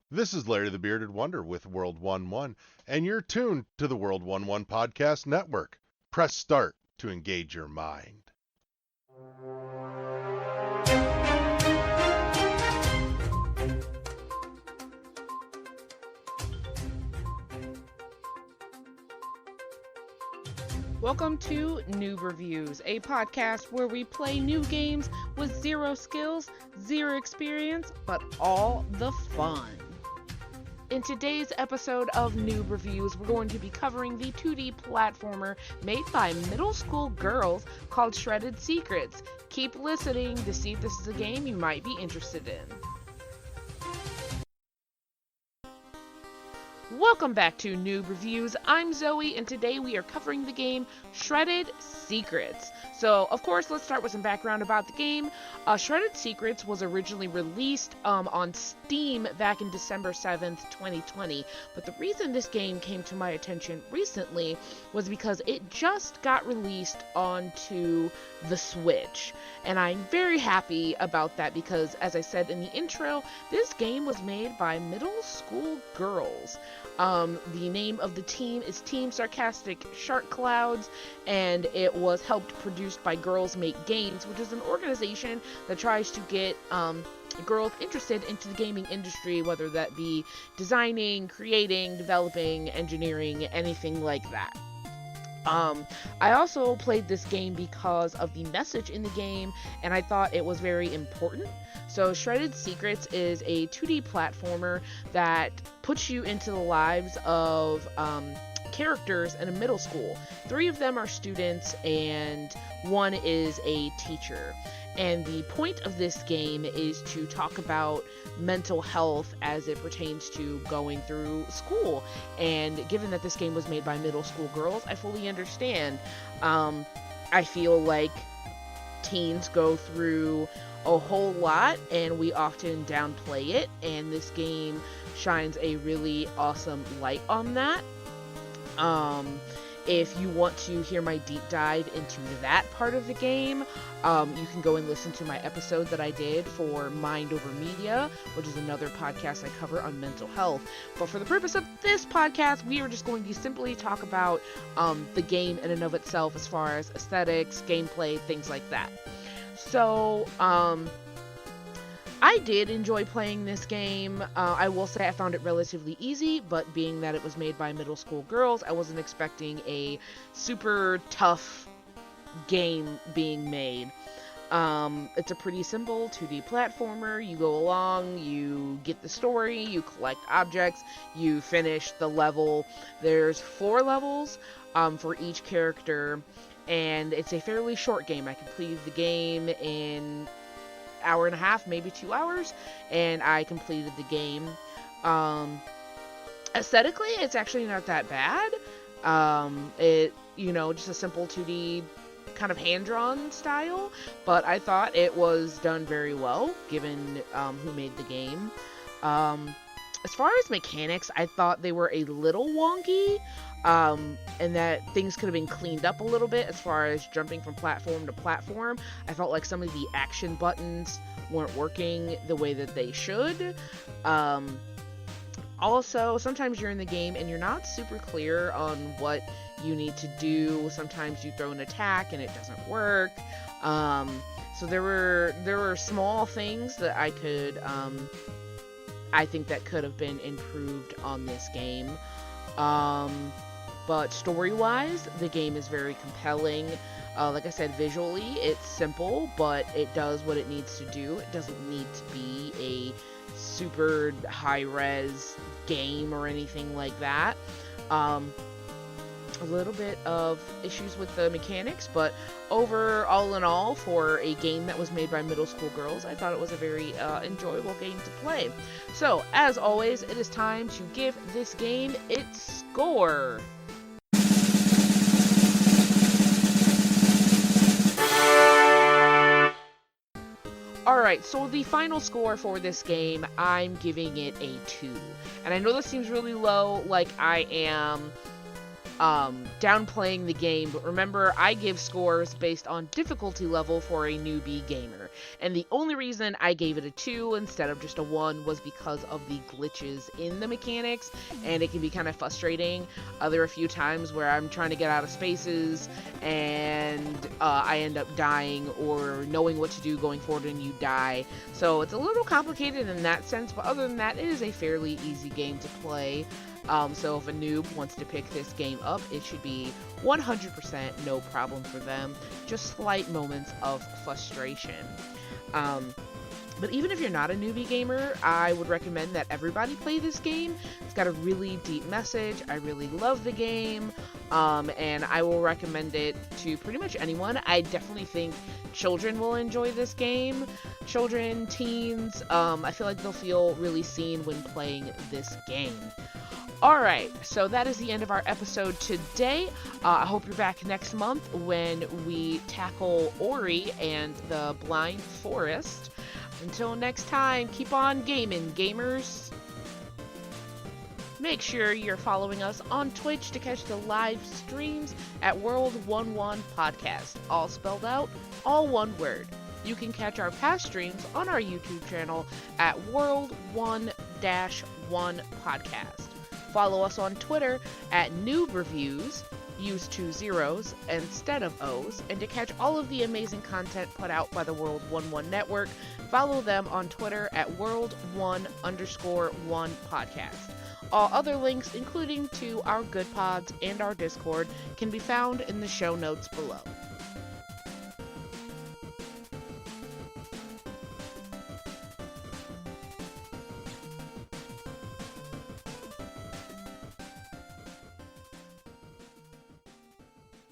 This is Larry the Bearded Wonder with World 1-1, and you're tuned to the World 1-1 Podcast Network. Press start to engage your mind. Welcome to Noob Reviews, a podcast where we play new games with zero skills, zero experience, but all the fun. In today's episode of Noob Reviews, we're going to be covering the 2D platformer made by middle school girls called Shredded Secrets. Keep listening to see if this is a game you might be interested in. Welcome back to Noob Reviews. I'm Zoe, and today we are covering the game Shredded Secrets. So, of course, let's start with some background about the game. Shredded Secrets was originally released on Steam back in December 7th, 2020. But the reason this game came to my attention recently was because it just got released onto the Switch. And I'm very happy about that because, as I said in the intro, this game was made by middle school girls. The name of the team is Team Sarcastic Shark Cloud, and it was produced by Girls Make Games, which is an organization that tries to get girls interested into the gaming industry, whether that be designing, creating, developing, engineering, anything like that. I also played this game because of the message in the game, and I thought it was very important. So Shredded Secrets is a 2D platformer that puts you into the lives of characters in a middle school. 3 of them are students, and 1 is a teacher. And the point of this game is to talk about mental health as it pertains to going through school. And given that this game was made by middle school girls, I fully understand. I feel like teens go through a whole lot, and we often downplay it. And this game shines a really awesome light on that. If you want to hear my deep dive into that part of the game, you can go and listen to my episode that I did for Mind Over Media, which is another podcast I cover on mental health. But for the purpose of this podcast, we are just going to simply talk about the game in and of itself as far as aesthetics, gameplay, things like that. So, I did enjoy playing this game. I will say I found it relatively easy, but being that it was made by middle school girls, I wasn't expecting a super tough game being made. It's a pretty simple 2D platformer. You go along, you get the story, you collect objects, you finish the level. There's 4 levels for each character, and it's a fairly short game. I completed the game in hour and a half, maybe 2 hours, and I completed the game. Aesthetically, it's actually not that bad. Just a simple 2D kind of hand-drawn style, but I thought it was done very well, given who made the game. As far as mechanics, I thought they were a little wonky, and that things could have been cleaned up a little bit as far as jumping from platform to platform. I felt like some of the action buttons weren't working the way that they should. Also, sometimes you're in the game and you're not super clear on what you need to do. Sometimes you throw an attack and it doesn't work. So there were small things that I think that could have been improved on this game. But story-wise, the game is very compelling. Like I said, visually, it's simple, but it does what it needs to do. It doesn't need to be a super high-res game or anything like that. A little bit of issues with the mechanics, but all in all, for a game that was made by middle school girls, I thought it was a very enjoyable game to play. So, as always, it is time to give this game its score. Alright, so the final score for this game, I'm giving it a 2. And I know this seems really low, like I am downplaying the game, but remember, I give scores based on difficulty level for a newbie gamer, and the only reason I gave it a 2 instead of just a 1 was because of the glitches in the mechanics, and it can be kind of frustrating. There are a few times where I'm trying to get out of spaces, and I end up dying, or knowing what to do going forward and you die, so it's a little complicated in that sense, but other than that, it is a fairly easy game to play. So if a noob wants to pick this game up, it should be 100% no problem for them. Just slight moments of frustration. But even if you're not a newbie gamer, I would recommend that everybody play this game. It's got a really deep message. I really love the game. And I will recommend it to pretty much anyone. I definitely think children will enjoy this game. Children, teens, I feel like they'll feel really seen when playing this game. Alright, so that is the end of our episode today. I hope you're back next month when we tackle Ori and the Blind Forest. Until next time, keep on gaming, gamers. Make sure you're following us on Twitch to catch the live streams at World11 Podcast. All spelled out, all one word. You can catch our past streams on our YouTube channel at World1-1 Podcast. Follow us on Twitter at NoobReviews, use 2 zeros instead of O's, and to catch all of the amazing content put out by the World11 Network, follow them on Twitter at World1_1 Podcast. All other links, including to our Good Pods and our Discord, can be found in the show notes below.